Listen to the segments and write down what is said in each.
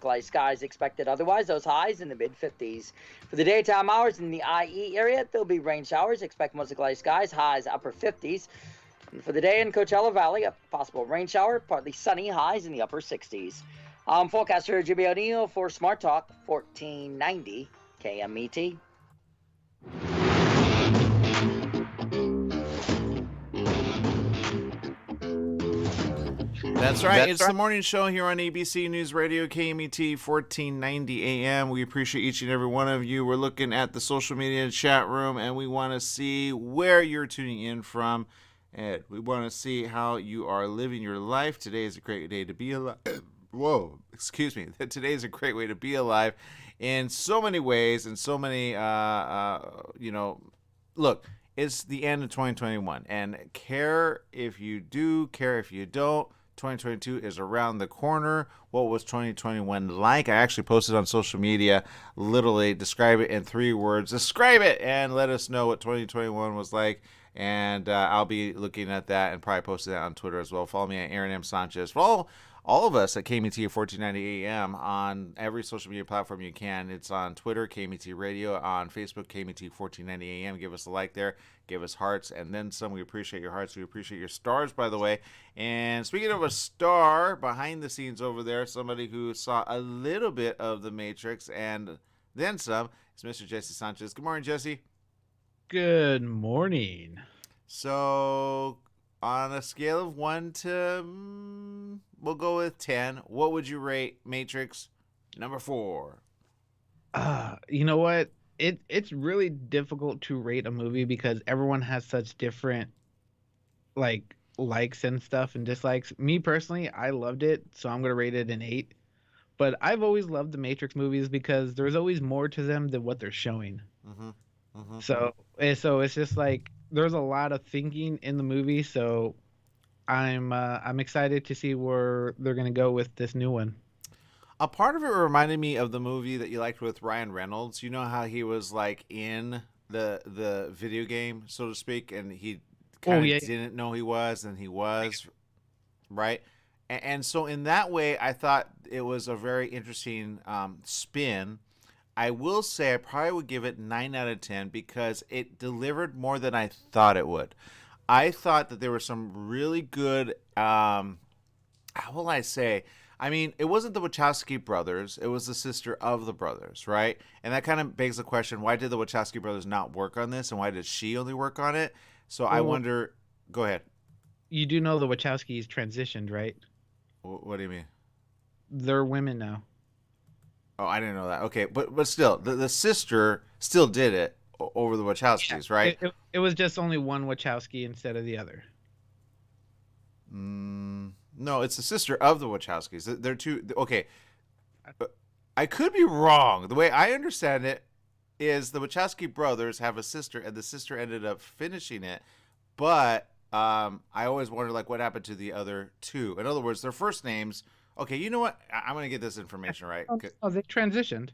cloudy skies expected otherwise. Those highs in the mid-50s. For the daytime hours in the IE area, there'll be rain showers. Expect mostly cloudy skies, highs upper 50s. And for the day in Coachella Valley, a possible rain shower, partly sunny, highs in the upper 60s. Forecaster Jimmy O'Neill for Smart Talk 1490 KMET. That's right. It's the morning show here on ABC News Radio, KMET 1490 AM. We appreciate each and every one of you. We're looking at the social media chat room, and we want to see where you're tuning in from. And we want to see how you are living your life. Today is a great day to be alive. Whoa, excuse me. Today is a great way to be alive in so many ways and so many, look, it's the end of 2021. And care if you do, care if you don't. 2022 is around the corner. What was 2021 like? I actually posted on social media, literally describe it in 3 words. Describe it and let us know what 2021 was like. And I'll be looking at that and probably posting that on Twitter as well. Follow me at Aaron M. Sanchez. Follow all of us at KMET 1490 AM on every social media platform you can. It's on Twitter, KMET Radio, on Facebook, KMET 1490 AM. Give us a like there. Give us hearts and then some. We appreciate your hearts. We appreciate your stars, by the way. And speaking of a star behind the scenes over there, somebody who saw a little bit of The Matrix and then some, is Mr. Jesse Sanchez. Good morning, Jesse. Good morning. So, on a scale of 1 to, we'll go with 10, what would you rate Matrix number 4? You know what? It's really difficult to rate a movie because everyone has such different likes and stuff and dislikes. Me personally, I loved it, so I'm gonna rate it an 8. But I've always loved the Matrix movies because there's always more to them than what they're showing. So it's just like there's a lot of thinking in the movie. So I'm excited to see where they're gonna go with this new one. A part of it reminded me of the movie that you liked with Ryan Reynolds. You know how he was like in the video game, so to speak, and he kind of didn't know he was, and he was, right? And so in that way, I thought it was a very interesting spin. I will say I probably would give it 9 out of 10 because it delivered more than I thought it would. I thought that there were some really good, how will I say? I mean, it wasn't the Wachowski brothers. It was the sister of the brothers, right? And that kind of begs the question, why did the Wachowski brothers not work on this? And why did she only work on it? So I wonder, go ahead. You do know the Wachowskis transitioned, right? What do you mean? They're women now. Oh, I didn't know that. Okay, but still, the sister still did it over the Wachowskis, right? It was just only one Wachowski instead of the other. No, it's the sister of the Wachowskis. They're two. Okay, I could be wrong. The way I understand it is the Wachowski brothers have a sister, and the sister ended up finishing it. But I always wonder, like, what happened to the other two? In other words, their first names. Okay, you know what? I'm going to get this information right. Oh, they transitioned.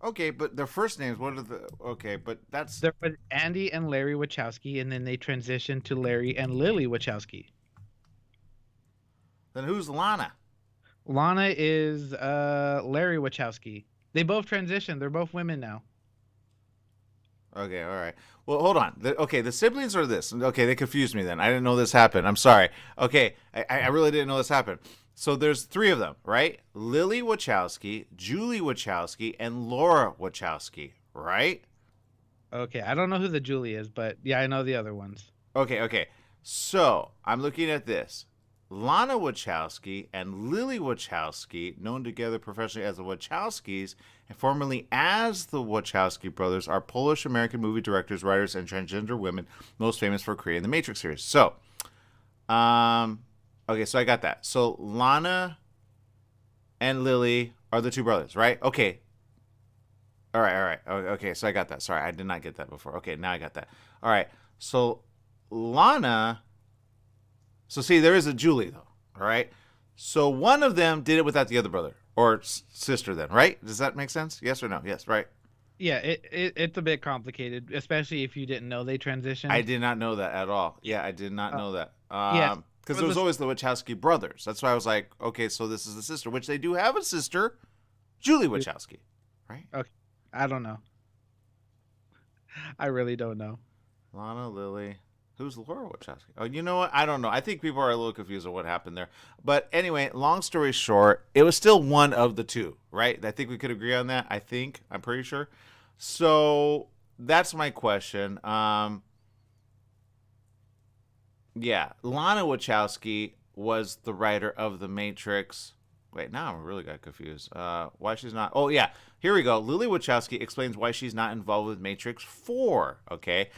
Okay, but their first names, what are the... Okay, but that's... There was Andy and Larry Wachowski, and then they transitioned to Larry and Lily Wachowski. Then who's Lana? Lana is Larry Wachowski. They both transitioned. They're both women now. Okay, all right. Well, hold on. The siblings are this. Okay, they confused me then. I didn't know this happened. I'm sorry. Okay, I really didn't know this happened. So there's 3 of them, right? Lily Wachowski, Julie Wachowski, and Laura Wachowski, right? Okay, I don't know who the Julie is, but yeah, I know the other ones. Okay. So I'm looking at this. Lana Wachowski and Lily Wachowski, known together professionally as the Wachowskis and formerly as the Wachowski brothers, are Polish-American movie directors, writers, and transgender women most famous for creating the Matrix series. So, okay, so I got that. So Lana and Lily are the 2 brothers, right? Okay. All right. Okay, so I got that. Sorry, I did not get that before. Okay, now I got that. All right. So Lana... So see, there is a Julie, though, all right? So one of them did it without the other brother or sister then, right? Does that make sense? Yes or no? Yes, right? Yeah, it's a bit complicated, especially if you didn't know they transitioned. I did not know that at all. Yeah, I did not know that. Yeah. Because there was always the Wachowski brothers. That's why I was like, okay, so this is the sister, which they do have a sister. Julie Wachowski, right? Okay, I don't know. I really don't know. Lana, Lily. Who's Laura Wachowski? Oh, you know what? I don't know. I think people are a little confused on what happened there. But anyway, long story short, it was still one of the two, right? I think we could agree on that. I'm pretty sure. So that's my question. Yeah, Lana Wachowski was the writer of The Matrix. Wait, now I really got confused. Why she's not? Oh yeah, here we go. Lily Wachowski explains why she's not involved with Matrix 4. Okay,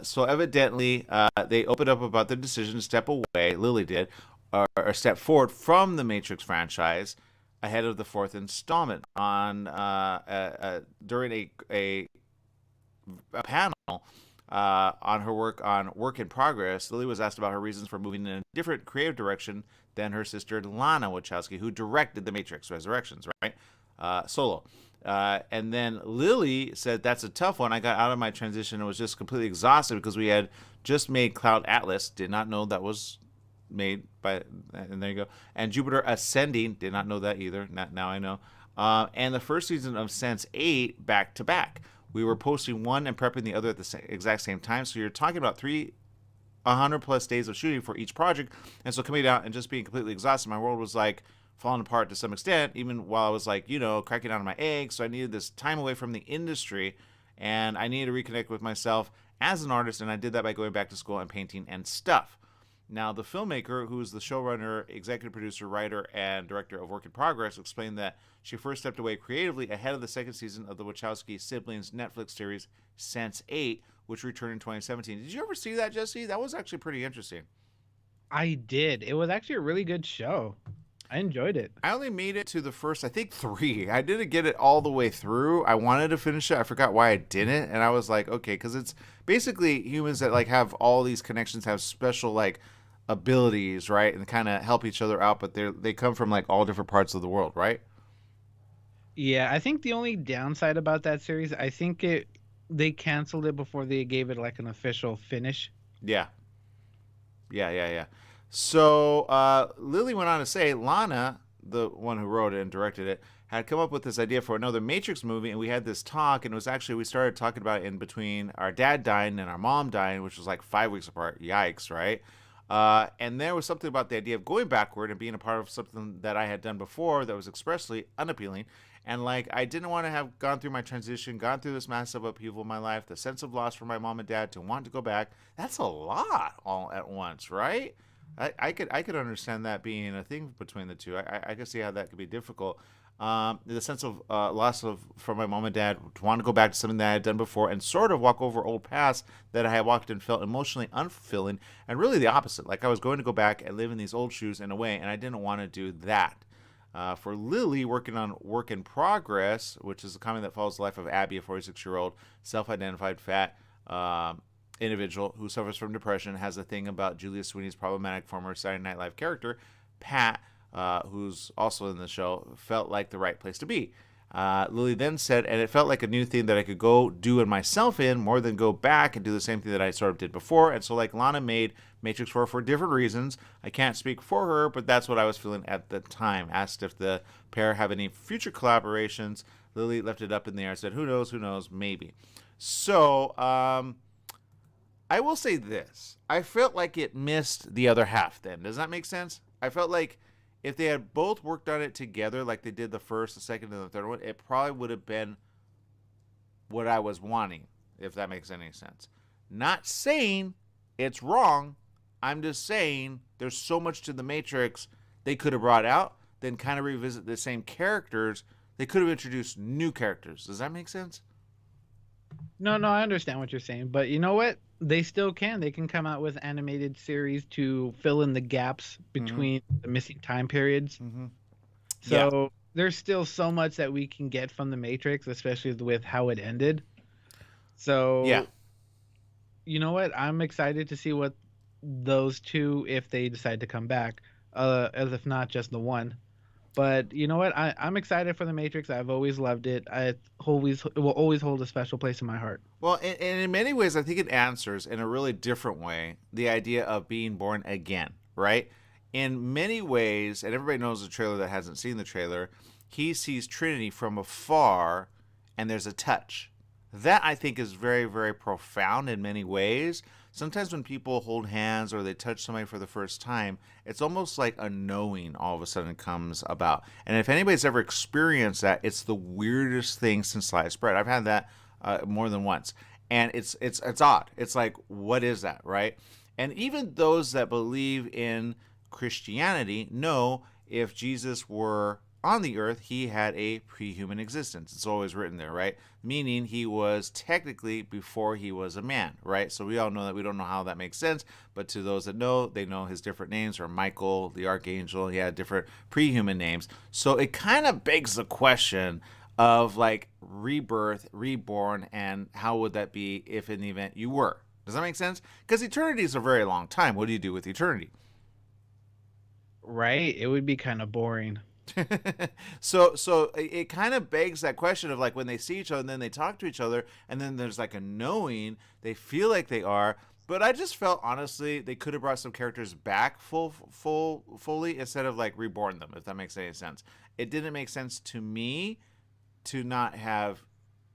so evidently they opened up about their decision to step away. Lily did, or step forward from the Matrix franchise ahead of the fourth installment on during a panel on her work on Work in Progress. Lily was asked about her reasons for moving in a different creative direction than her sister Lana Wachowski, who directed The Matrix Resurrections, right? Solo. And then Lily said, that's a tough one. I got out of my transition and was just completely exhausted because we had just made Cloud Atlas. Did not know that was made by, and there you go. And Jupiter Ascending. Did not know that either. Now I know. And the first season of Sense8 back to back. We were posting one and prepping the other at the exact same time. So you're talking about 100 plus days of shooting for each project. And so coming out and just being completely exhausted, my world was like falling apart to some extent, even while I was like, cracking out of my eggs. So I needed this time away from the industry and I needed to reconnect with myself as an artist. And I did that by going back to school and painting and stuff. Now, the filmmaker, who is the showrunner, executive producer, writer, and director of Work in Progress, explained that she first stepped away creatively ahead of the second season of the Wachowski siblings' Netflix series Sense8, which returned in 2017. Did you ever see that, Jesse? That was actually pretty interesting. I did. It was actually a really good show. I enjoyed it. I only made it to the first, I think, 3. I didn't get it all the way through. I wanted to finish it. I forgot why I didn't. And I was like, okay, because it's basically humans that like have all these connections, have special like abilities, right? And kind of help each other out, but they come from like all different parts of the world, right? Yeah, I think the only downside about that series, I think they canceled it before they gave it like an official finish. Yeah. So Lily went on to say Lana, the one who wrote it and directed it, had come up with this idea for another Matrix movie, and we had this talk, and it was actually, we started talking about it in between our dad dying and our mom dying, which was like 5 weeks apart. Yikes, right? And there was something about the idea of going backward and being a part of something that I had done before that was expressly unappealing. And like, I didn't want to have gone through my transition, gone through this massive upheaval in my life, the sense of loss for my mom and dad to want to go back. That's a lot all at once, right? I could understand that being a thing between the two. I could see how that could be difficult. The sense of loss from my mom and dad, to want to go back to something that I had done before and sort of walk over old paths that I had walked and felt emotionally unfulfilling, and really the opposite. Like I was going to go back and live in these old shoes in a way, and I didn't want to do that. For Lily, working on Work in Progress, which is a comedy that follows the life of Abby, a 46-year-old self-identified fat individual who suffers from depression, has a thing about Julia Sweeney's problematic former Saturday Night Live character, Pat, who's also in the show, felt like the right place to be. Lily then said, and it felt like a new thing that I could go do it myself in more than go back and do the same thing that I sort of did before. And so like Lana made Matrix 4 for different reasons. I can't speak for her, but that's what I was feeling at the time. Asked if the pair have any future collaborations. Lily left it up in the air and said, who knows, maybe. So, I will say this. I felt like it missed the other half then. Does that make sense? I felt like if they had both worked on it together like they did the first, the second, and the third one, it probably would have been what I was wanting, if that makes any sense. Not saying it's wrong. I'm just saying there's so much to the Matrix they could have brought out, then kind of revisit the same characters. They could have introduced new characters. Does that make sense? No, I understand what you're saying, but you know what? They still can. They can come out with animated series to fill in the gaps between the missing time periods. Mm-hmm. So there's still so much that we can get from the Matrix, especially with how it ended. So, you know what? I'm excited to see what those two, if they decide to come back, as if not just the one. But you know what? I'm excited for The Matrix. I've always loved it. It will always hold a special place in my heart. Well, and in many ways, I think it answers in a really different way the idea of being born again, right? In many ways, and everybody knows the trailer that hasn't seen the trailer, he sees Trinity from afar, and there's a touch. That I think is very, very profound in many ways. Sometimes when people hold hands or they touch somebody for the first time, it's almost like a knowing all of a sudden comes about. And if anybody's ever experienced that, it's the weirdest thing since sliced bread. I've had that more than once, and it's odd. It's like, what is that, right? And even those that believe in Christianity know if Jesus were on the earth, he had a pre-human existence. It's always written there, right? Meaning he was technically before he was a man, right? So we all know that. We don't know how that makes sense, but to those that know, they know his different names, or Michael, the archangel. He had different pre-human names. So it kind of begs the question of like rebirth, reborn, and how would that be if in the event you were? Does that make sense? Because eternity is a very long time. What do you do with eternity? Right? It would be kind of boring. So it kind of begs that question of like when they see each other and then they talk to each other and then there's like a knowing, they feel like they are. But I just felt honestly they could have brought some characters back fully instead of like reborn them, if that makes any sense. It didn't make sense to me to not have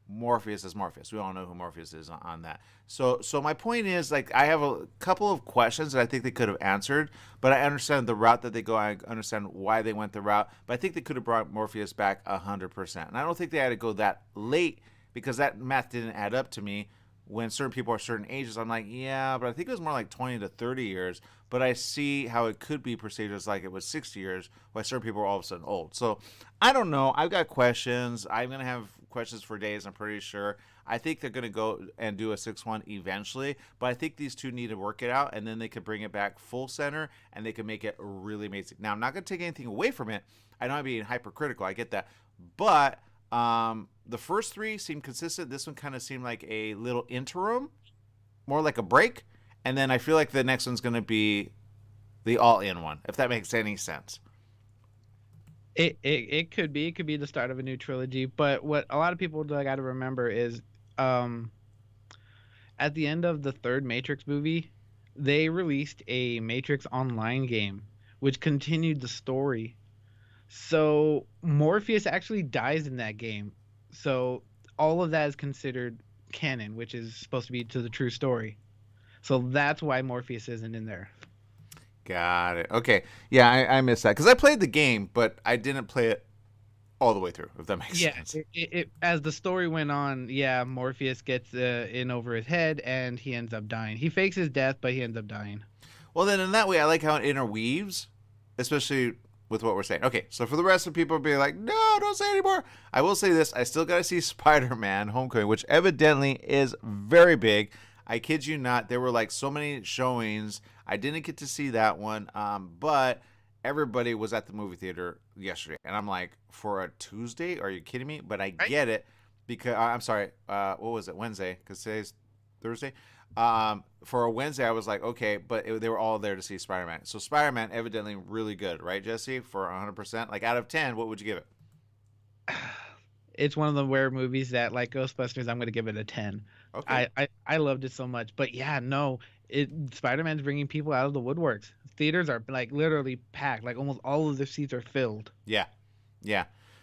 Morpheus as Morpheus. We all know who Morpheus is on that. So my point is, like, I have a couple of questions that I think they could have answered, but I understand the route that they go. I understand why they went the route, but I think they could have brought Morpheus back 100%. And I don't think they had to go that late because that math didn't add up to me. When certain people are certain ages, I'm like, yeah, but I think it was more like 20 to 30 years. But I see how it could be perceived as like it was 60 years, while certain people are all of a sudden old. So I don't know. I've got questions. I'm going to have questions for days, I'm pretty sure. I think they're going to go and do a 6-1 eventually, but I think these two need to work it out, and then they could bring it back full center, and they can make it really amazing. Now, I'm not going to take anything away from it. I know I'm being hypercritical. I get that. But the first three seemed consistent. This one kind of seemed like a little interim, more like a break. And then I feel like the next one's going to be the all-in one, if that makes any sense. It could be the start of a new trilogy, but what a lot of people got to remember is at the end of the third Matrix movie, they released a Matrix Online game which continued the story. So Morpheus actually dies in that game. So all of that is considered canon, which is supposed to be to the true story. So that's why Morpheus isn't in there. Got it. Okay. Yeah, I missed that because I played the game, but I didn't play it all the way through, if that makes sense. As the story went on, yeah, Morpheus gets in over his head and he ends up dying. He fakes his death, but he ends up dying. Well, then in that way, I like how it interweaves, especially with what we're saying. Okay, so for the rest of people being like, no, don't say anymore. I will say this. I still got to see Spider-Man Homecoming, which evidently is very big. I kid you not. There were like so many showings. I didn't get to see that one, but everybody was at the movie theater yesterday. And I'm like, for a Tuesday? Are you kidding me? But I get it because, I'm sorry, what was it, Wednesday? Because today's Thursday. For a Wednesday, I was like, okay, but they were all there to see Spider-Man. So Spider-Man evidently really good, right, Jesse? For 100%? Like out of 10, what would you give it? It's one of the rare movies that, like Ghostbusters, I'm going to give it a 10. Okay. I loved it so much. But yeah, no, Spider-Man's bringing people out of the woodworks. Theaters are like literally packed. Like almost all of the seats are filled. Yeah.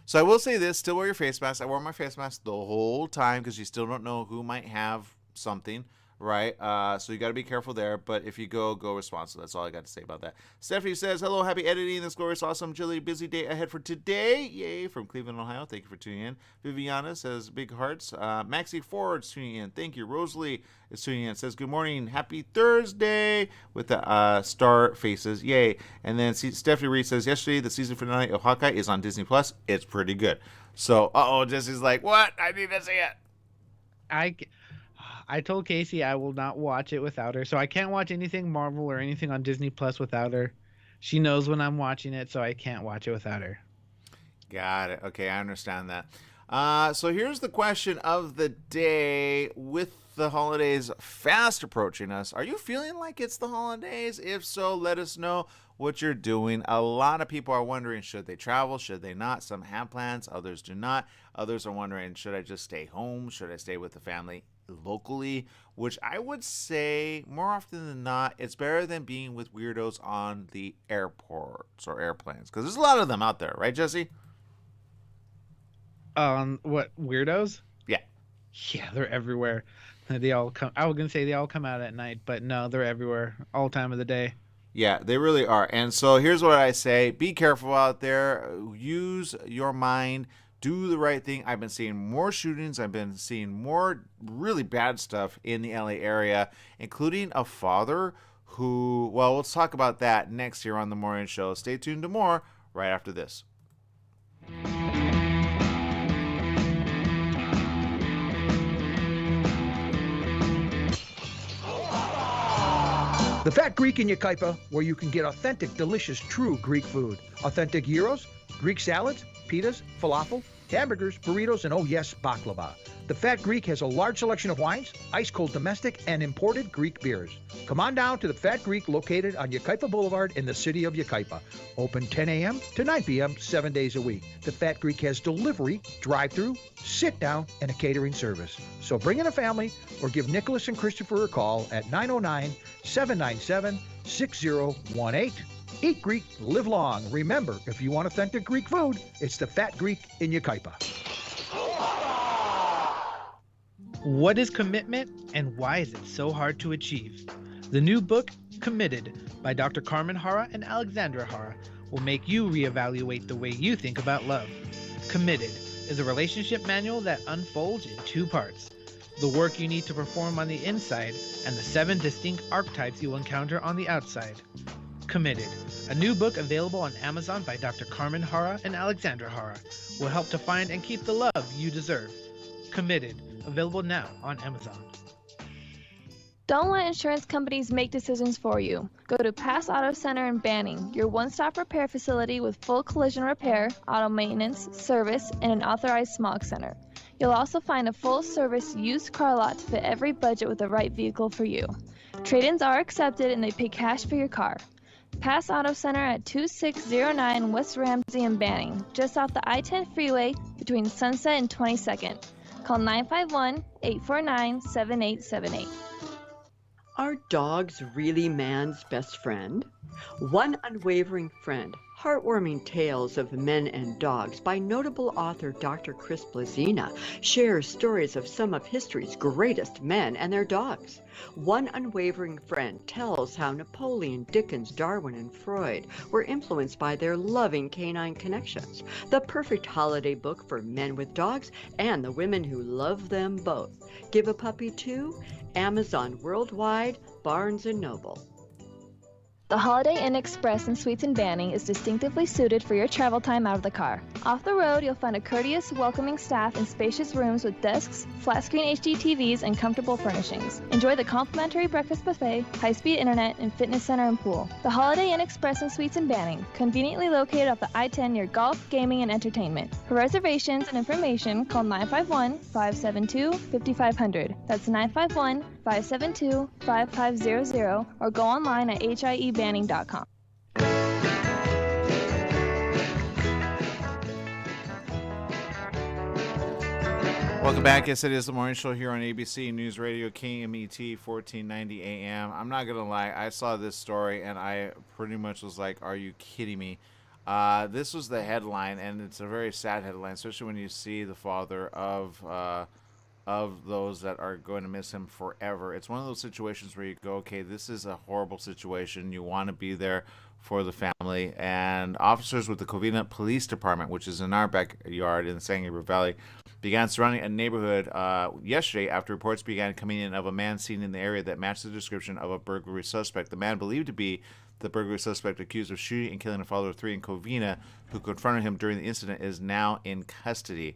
So I will say this, still wear your face mask. I wore my face mask the whole time because you still don't know who might have something. Right, so you got to be careful there. But if you go responsible. That's all I got to say about that. Stephanie says, hello, happy editing this glorious, awesome, chilly, busy day ahead for today. Yay, from Cleveland, Ohio. Thank you for tuning in. Viviana says, big hearts. Maxie Ford's tuning in. Thank you. Rosalie is tuning in. Says, good morning, happy Thursday, with the star faces. Yay. And then Stephanie Reed says, yesterday, the season finale of Hawkeye is on Disney Plus. It's pretty good. So, Jesse's like, what? I need to see it. I told Casey I will not watch it without her, so I can't watch anything Marvel or anything on Disney Plus without her. She knows when I'm watching it, so I can't watch it without her. Got it. Okay, I understand that. So here's the question of the day. With the holidays fast approaching us, are you feeling like it's the holidays? If so, let us know what you're doing. A lot of people are wondering, should they travel? Should they not? Some have plans, others do not. Others are wondering, should I just stay home? Should I stay with the family locally? Which I would say more often than not, it's better than being with weirdos on the airports or airplanes, because there's a lot of them out there, right, Jesse? What weirdos? Yeah. Yeah, they're everywhere. They all come. I was gonna say they all come out at night, but no, they're everywhere, all time of the day. Yeah, they really are. And so here's what I say: be careful out there. Use your mind. Do the right thing. I've been seeing more shootings. I've been seeing more really bad stuff in the LA area, including a father who, well, let's talk about that next here on the morning show. Stay tuned to more right after this. The Fat Greek in Yucaipa, where you can get authentic, delicious, true Greek food. Authentic gyros, Greek salads, pitas, falafel, hamburgers, burritos, and oh yes, baklava. The Fat Greek has a large selection of wines, ice-cold domestic, and imported Greek beers. Come on down to the Fat Greek located on Yucaipa Boulevard in the city of Yucaipa. Open 10 a.m. to 9 p.m. 7 days a week. The Fat Greek has delivery, drive-through, sit-down, and a catering service. So bring in a family or give Nicholas and Christopher a call at 909-797-6018. Eat Greek, live long. Remember, if you want authentic Greek food, it's the Fat Greek in Yucaipa. What is commitment and why is it so hard to achieve? The new book, Committed, by Dr. Carmen Hara and Alexandra Hara, will make you reevaluate the way you think about love. Committed is a relationship manual that unfolds in 2 parts: the work you need to perform on the inside and the 7 distinct archetypes you will encounter on the outside. Committed, a new book available on Amazon by Dr. Carmen Hara and Alexandra Hara, will help to find and keep the love you deserve. Committed, available now on Amazon. Don't let insurance companies make decisions for you. Go to Pass Auto Center in Banning, your one-stop repair facility with full collision repair, auto maintenance, service, and an authorized smog center. You'll also find a full-service used car lot to fit every budget with the right vehicle for you. Trade-ins are accepted and they pay cash for your car. Pass Auto Center at 2609 West Ramsey in Banning, just off the I-10 freeway between Sunset and 22nd. Call 951-849-7878. Are dogs really man's best friend? One Unwavering Friend, Heartwarming Tales of Men and Dogs by notable author Dr. Chris Blazina shares stories of some of history's greatest men and their dogs. One Unwavering Friend tells how Napoleon, Dickens, Darwin, and Freud were influenced by their loving canine connections. The perfect holiday book for men with dogs and the women who love them both. Give a Puppy to Amazon Worldwide, Barnes & Noble. The Holiday Inn Express and Suites in Banning is distinctively suited for your travel time out of the car. Off the road, you'll find a courteous, welcoming staff and spacious rooms with desks, flat-screen HD TVs, and comfortable furnishings. Enjoy the complimentary breakfast buffet, high-speed internet, and fitness center and pool. The Holiday Inn Express and Suites in Banning, conveniently located off the I-10 near golf, gaming, and entertainment. For reservations and information, call 951-572-5500. That's 951-572-5500, or go online at hiebanning.com. Welcome back. Yes, it is the morning show here on ABC News Radio, KMET 1490 AM. I'm not going to lie. I saw this story and I pretty much was like, are you kidding me? This was the headline, and it's a very sad headline, especially when you see the father of those that are going to miss him forever. It's one of those situations where you go, okay, this is a horrible situation. You want to be there for the family. And officers with the Covina Police Department, which is in our backyard in the San Gabriel Valley, began surrounding a neighborhood yesterday after reports began coming in of a man seen in the area that matched the description of a burglary suspect. The man believed to be the burglary suspect accused of shooting and killing a father of 3 in Covina, who confronted him during the incident, is now in custody.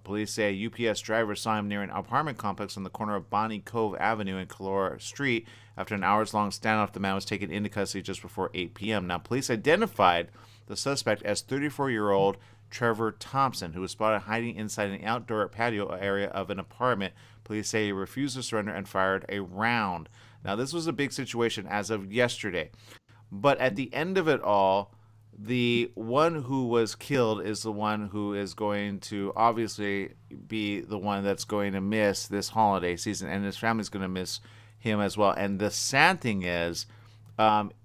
Police say a UPS driver saw him near an apartment complex on the corner of Bonnie Cove Avenue and Calora Street. After an hours-long standoff, the man was taken into custody just before 8 p.m. Now, police identified the suspect as 34-year-old Trevor Thompson, who was spotted hiding inside an outdoor patio area of an apartment. Police say he refused to surrender and fired a round. Now, this was a big situation as of yesterday. But at the end of it all, the one who was killed is the one who is going to obviously be the one that's going to miss this holiday season, and his family's going to miss him as well. And the sad thing is,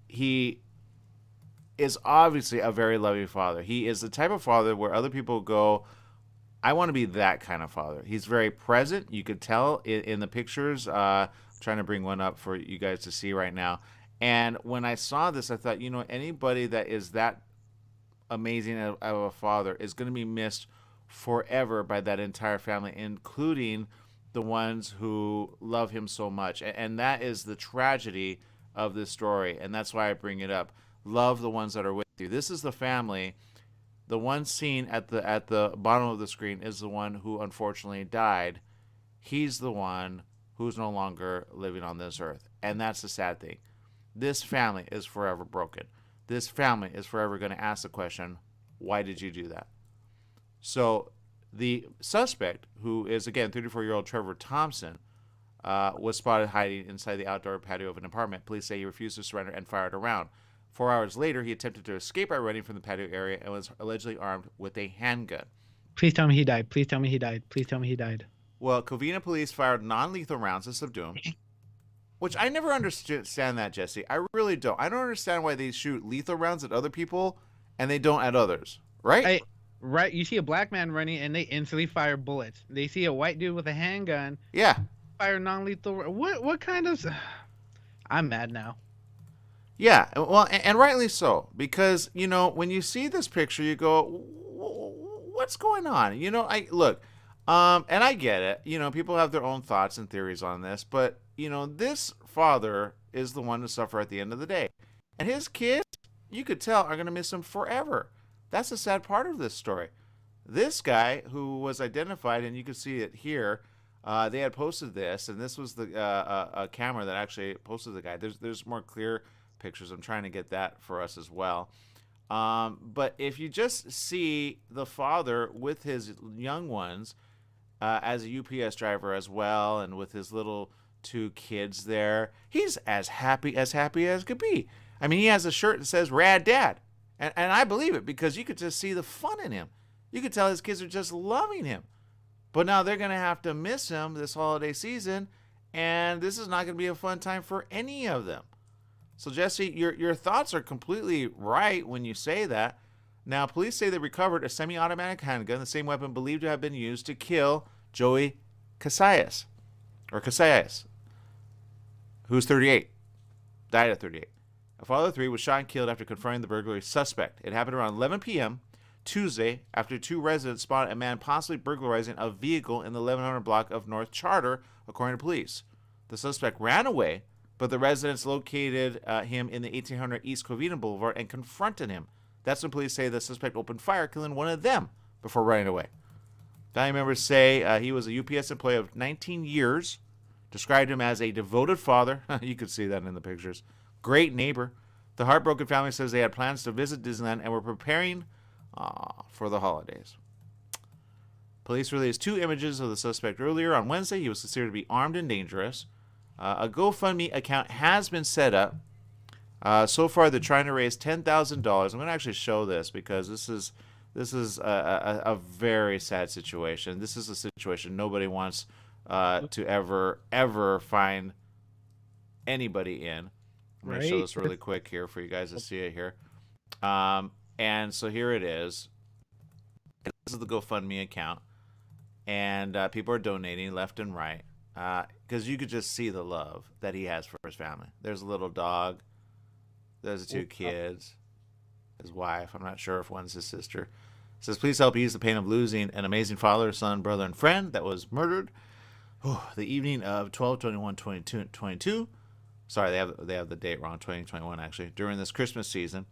he is obviously a very loving father. He is the type of father where other people go, I want to be that kind of father. He's very present. You could tell in the pictures. I'm trying to bring one up for you guys to see right now. And when I saw this, I thought, anybody that is that amazing of a father is going to be missed forever by that entire family, including the ones who love him so much. And that is the tragedy of this story. And that's why I bring it up. Love the ones that are with you. This is the family. The one seen at the bottom of the screen is the one who unfortunately died. He's the one who's no longer living on this earth. And that's the sad thing. This family is forever broken. This family is forever going to ask the question, why did you do that? So the suspect, who is, again, 34-year-old Trevor Thompson, was spotted hiding inside the outdoor patio of an apartment. Police say he refused to surrender and fired a round. 4 hours later, he attempted to escape by running from the patio area and was allegedly armed with a handgun. Please tell me he died. Please tell me he died. Please tell me he died. Well, Covina police fired non-lethal rounds to subdue him, which I never understand that, Jesse. I really don't. I don't understand why they shoot lethal rounds at other people and they don't at others, right? Right. You see a black man running and they instantly fire bullets. They see a white dude with a handgun. Yeah. Fire non-lethal. What kind of... I'm mad now. Yeah, well, and rightly so, because, when you see this picture, you go, what's going on? And I get it. People have their own thoughts and theories on this, but, this father is the one to suffer at the end of the day. And his kids, you could tell, are going to miss him forever. That's the sad part of this story. This guy who was identified, and you can see it here, they had posted this, and this was the a camera that actually posted the guy. There's more clear pictures. I'm trying to get that for us as well. But if you just see the father with his young ones as a UPS driver as well, and with his little 2 kids there, he's as happy as could be. I mean, he has a shirt that says Rad Dad. And I believe it, because you could just see the fun in him. You could tell his kids are just loving him. But now they're going to have to miss him this holiday season, and this is not going to be a fun time for any of them. So, Jesse, your thoughts are completely right when you say that. Now, police say they recovered a semi-automatic handgun, the same weapon believed to have been used to kill Joey Casillas, who's 38, died at 38. A father of 3 was shot and killed after confronting the burglary suspect. It happened around 11 p.m. Tuesday after 2 residents spotted a man possibly burglarizing a vehicle in the 1100 block of North Charter, according to police. The suspect ran away, but the residents located him in the 1800 East Covina Boulevard and confronted him. That's when police say the suspect opened fire, killing one of them before running away. Family members say he was a UPS employee of 19 years, described him as a devoted father. You could see that in the pictures. Great neighbor. The heartbroken family says they had plans to visit Disneyland and were preparing for the holidays. Police released 2 images of the suspect earlier. On Wednesday, he was considered to be armed and dangerous. A GoFundMe account has been set up. So far, they're trying to raise $10,000. I'm going to actually show this because this is a very sad situation. This is a situation nobody wants to ever find anybody in. I'm going to show this really quick here for you guys to see it here. And so here it is. This is the GoFundMe account. And people are donating left and right. Because you could just see the love that he has for his family. There's a little dog. There's 2 kids. His wife. I'm not sure if one's his sister. It says, please help ease the pain of losing an amazing father, son, brother, and friend that was murdered the evening of 12/21/2022. Sorry, they have the date wrong. 2021 actually. During this Christmas season,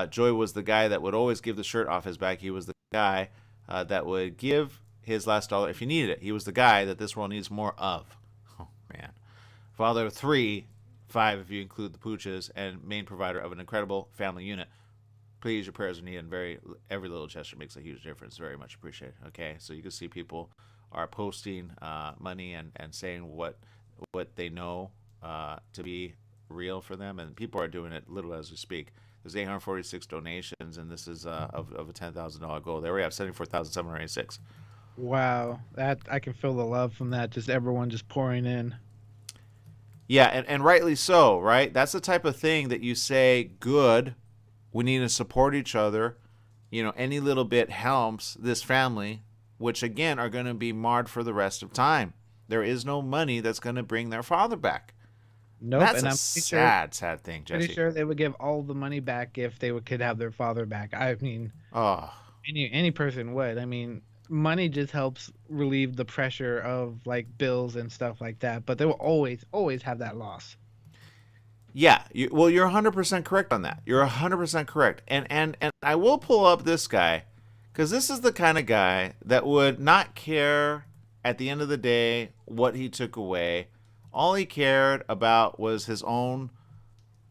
Joy was the guy that would always give the shirt off his back. He was the guy that would give his last dollar if he needed it. He was the guy that this world needs more of. Oh man, father of 3, 5 if you include the pooches, and main provider of an incredible family unit. Please, your prayers are needed, and every little gesture makes a huge difference. Very much appreciated. Okay, so you can see people are posting money and saying what they know to be real for them, and people are doing it literally as we speak. There's 846 donations, and this is of a $10,000 goal. There we have 74,786. Wow, that I can feel the love from that. Just everyone just pouring in. Yeah, and rightly so, right? That's the type of thing that you say, good, we need to support each other. Any little bit helps this family which again are going to be marred for the rest of time. There is no money that's going to bring their father back. Nope. That's And a I'm sad thing, Jesse. pretty sure they would give all the money back if could have their father back. I mean, Oh, any person would. I mean, money just helps relieve the pressure of like bills and stuff like that. But they will always have that loss. yeah. Well, you're 100% correct on that. You're 100% correct. And I will pull up this guy because this is the kind of guy that would not care at the end of the day what he took away. All he cared about was his own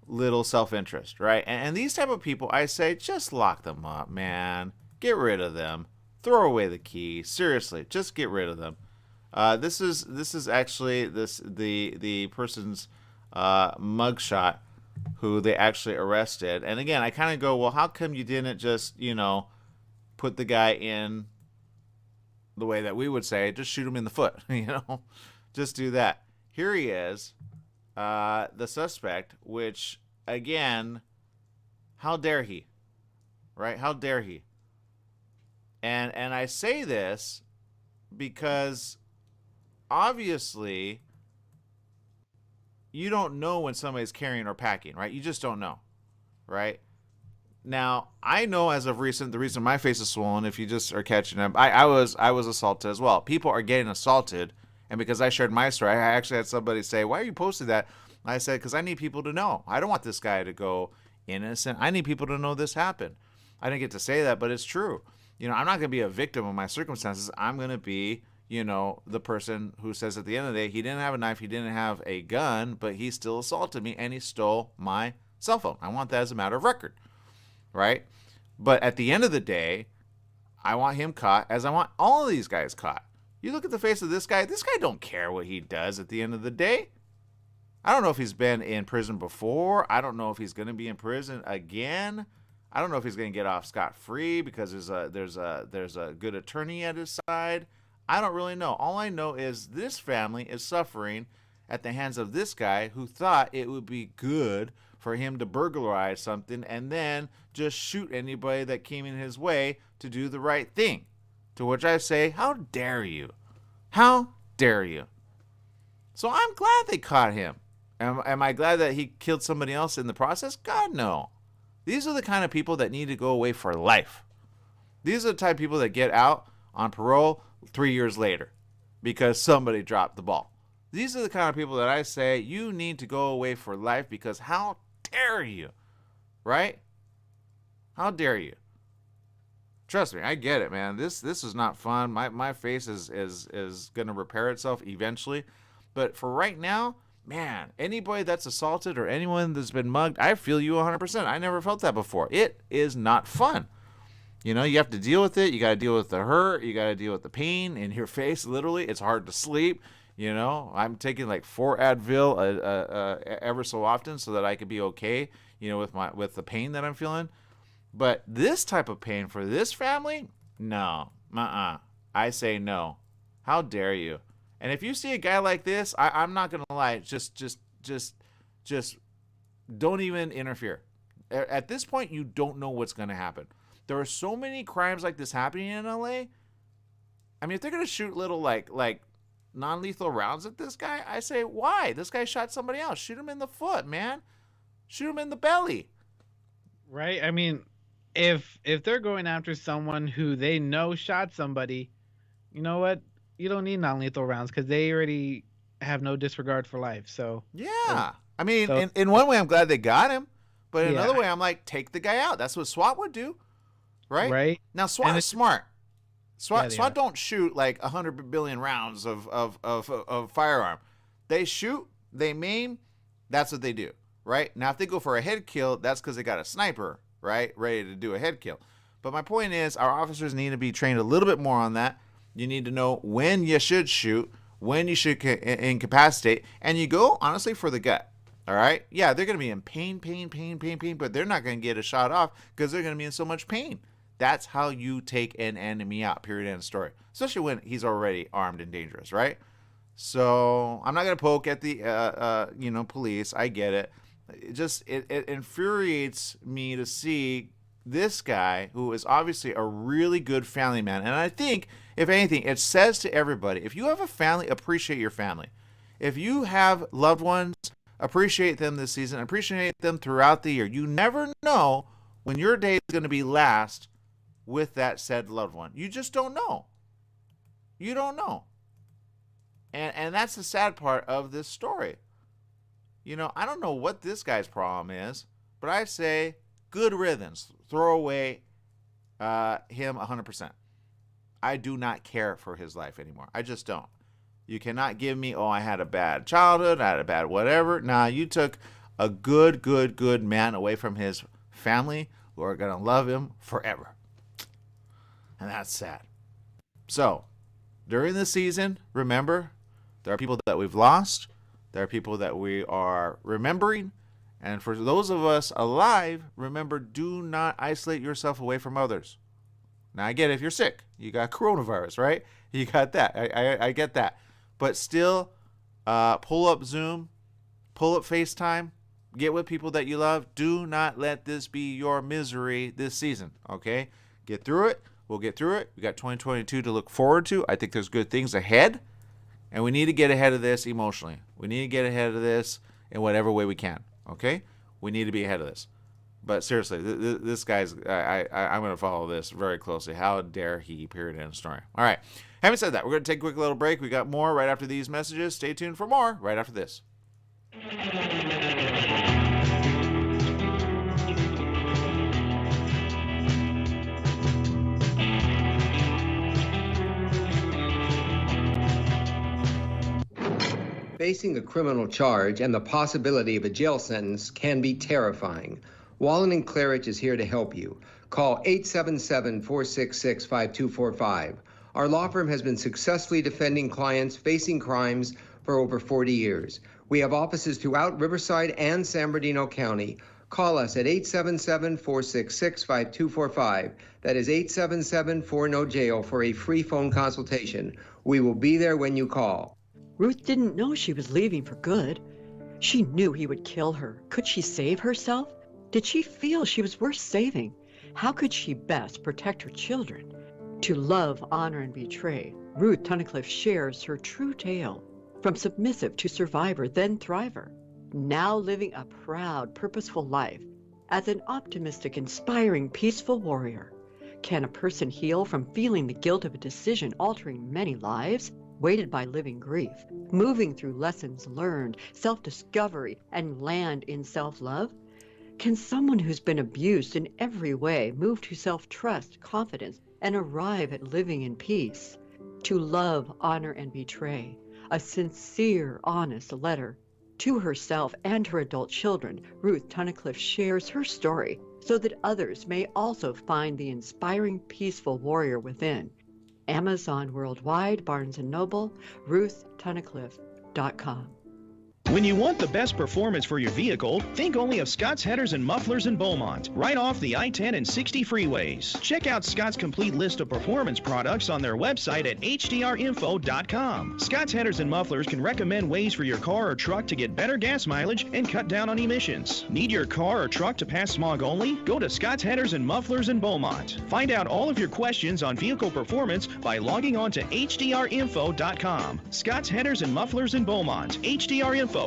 little self-interest, right? And these type of people, I say, just lock them up, man. Get rid of them. Throw away the key. Seriously, just get rid of them. This is actually the person's mugshot who they actually arrested. And again, I kind of go, well, how come you didn't just, put the guy in the way that we would say, just shoot him in the foot, just do that. Here he is, the suspect, which, again, how dare he, right? How dare he? And I say this because, obviously, you don't know when somebody's carrying or packing, right? You just don't know, right? Now, I know as of recent, the reason my face is swollen, if you just are catching up, I was assaulted as well. People are getting assaulted. And because I shared my story, I actually had somebody say, why are you posting that? And I said, because I need people to know. I don't want this guy to go innocent. I need people to know this happened. I didn't get to say that, but it's true. I'm not going to be a victim of my circumstances. I'm going to be, the person who says at the end of the day, he didn't have a knife, he didn't have a gun, but he still assaulted me and he stole my cell phone. I want that as a matter of record, right? But at the end of the day, I want him caught as I want all of these guys caught. You look at the face of this guy don't care what he does at the end of the day. I don't know if he's been in prison before. I don't know if he's going to be in prison again. I don't know if he's going to get off scot-free because there's a good attorney at his side. I don't really know. All I know is this family is suffering at the hands of this guy who thought it would be good for him to burglarize something and then just shoot anybody that came in his way to do the right thing. To which I say, how dare you? How dare you? So I'm glad they caught him. Am I glad that he killed somebody else in the process? God, no. These are the kind of people that need to go away for life. These are the type of people that get out on parole 3 years later because somebody dropped the ball. These are the kind of people that I say, you need to go away for life because how dare you? Right? How dare you? Trust me, I get it, man. This is not fun. My face is gonna repair itself eventually. But for right now, man, anybody that's assaulted or anyone that's been mugged, I feel you 100%. I never felt that before. It is not fun. You have to deal with it. You got to deal with the hurt. You got to deal with the pain in your face, literally. It's hard to sleep. I'm taking like 4 Advil ever so often so that I could be okay, with the pain that I'm feeling. But this type of pain for this family, no. I say no. How dare you? And if you see a guy like this, I'm not going to lie. Just don't even interfere. At this point, you don't know what's going to happen. There are so many crimes like this happening in LA. I mean, if they're going to shoot little like non-lethal rounds at this guy, I say, why? This guy shot somebody else. Shoot him in the foot, man. Shoot him in the belly. Right? I mean, if they're going after someone who they know shot somebody, you know what? You don't need non-lethal rounds because they already have no disregard for life. So yeah, I mean, in one way, I'm glad they got him, but in another way, I'm like, take the guy out. That's what SWAT would do, right? Right. Now, SWAT is smart. SWAT don't shoot like 100 billion rounds of firearm. They shoot, they maim. That's what they do, right? Now, if they go for a head kill, that's because they got a sniper, right, ready to do a head kill. But my point is, our officers need to be trained a little bit more on that. You need to know when you should shoot, when you should incapacitate, and you go, honestly, for the gut. All right? Yeah, they're going to be in pain, but they're not going to get a shot off because they're going to be in so much pain. That's how you take an enemy out, period, end of story. Especially when he's already armed and dangerous, right? So I'm not going to poke at the, police. I get it. It infuriates me to see this guy, who is obviously a really good family man, and I think, if anything, it says to everybody, if you have a family, appreciate your family. If you have loved ones, appreciate them this season, appreciate them throughout the year. You never know when your day is going to be last with that said loved one. You just don't know. You don't know. And that's the sad part of this story. You know, I don't know what this guy's problem is, but I say good riddance. Throw away him 100%. I do not care for his life anymore. I just don't. You cannot give me, I had a bad childhood, I had a bad whatever. Nah, you took a good man away from his family who are going to love him forever. And that's sad. So, during the season, remember, there are people that we've lost. There are people that we are remembering. And for those of us alive, remember, do not isolate yourself away from others. Now, I get it, if you're sick, you got coronavirus, right? You got that. I get that. But still, pull up Zoom, pull up FaceTime, get with people that you love. Do not let this be your misery this season, okay? Get through it. We'll get through it. We got 2022 to look forward to. I think there's good things ahead, and we need to get ahead of this emotionally. We need to get ahead of this in whatever way we can, okay? We need to be ahead of this. But seriously, this guy's, I'm going to follow this very closely. How dare he, period, end of story. All right. Having said that, we're going to take a quick little break. We got more right after these messages. Stay tuned for more right after this. Facing a criminal charge and the possibility of a jail sentence can be terrifying. Wallen and Claridge is here to help you. Call 877-466-5245. Our law firm has been successfully defending clients facing crimes for over 40 years. We have offices throughout Riverside and San Bernardino County. Call us at 877-466-5245. That is 877-4NO-JAIL for a free phone consultation. We will be there when you call. Ruth didn't know she was leaving for good. She knew he would kill her. Could she save herself? Did she feel she was worth saving? How could she best protect her children? To love, honor, and betray, Ruth Tunnicliffe shares her true tale. From submissive to survivor, then thriver. Now living a proud, purposeful life as an optimistic, inspiring, peaceful warrior. Can a person heal from feeling the guilt of a decision altering many lives? Weighted by living grief, moving through lessons learned, self-discovery, and land in self-love? Can someone who's been abused in every way move to self-trust, confidence, and arrive at living in peace? To love, honor, and betray, a sincere, honest letter. To herself and her adult children, Ruth Tunnicliffe shares her story so that others may also find the inspiring, peaceful warrior within. Amazon worldwide, Barnes & Noble, RuthTunnicliffe.com. When you want the best performance for your vehicle, think only of Scott's Headers and Mufflers in Beaumont, right off the I-10 and 60 freeways. Check out Scott's complete list of performance products on their website at hdrinfo.com. Scott's Headers and Mufflers can recommend ways for your car or truck to get better gas mileage and cut down on emissions. Need your car or truck to pass smog only? Go to Scott's Headers and Mufflers in Beaumont. Find out all of your questions on vehicle performance by logging on to hdrinfo.com. Scott's Headers and Mufflers in Beaumont, hdrinfo.com.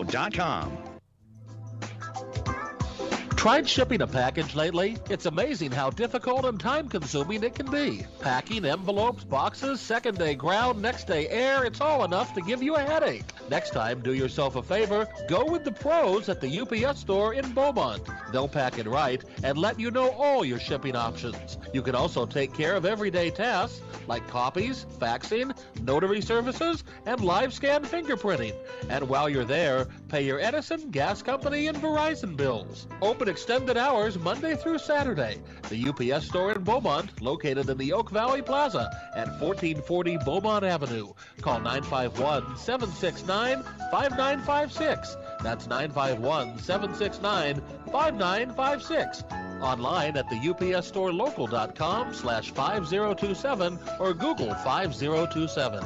Tried shipping a package lately? It's amazing how difficult and time-consuming it can be. Packing, envelopes, boxes, second-day ground, next-day air, it's all enough to give you a headache. Next time, do yourself a favor, go with the pros at the UPS store in Beaumont. They'll pack it right and let you know all your shipping options. You can also take care of everyday tasks like copies, faxing, notary services, and live scan fingerprinting. And while you're there, pay your Edison, gas company, and Verizon bills. Open extended hours Monday through Saturday. The UPS store in Beaumont, located in the Oak Valley Plaza at 1440 Beaumont Avenue. Call 951-769-5956. That's 951-769-5956. Online at the upsstorelocal.com/5027 or Google 5027.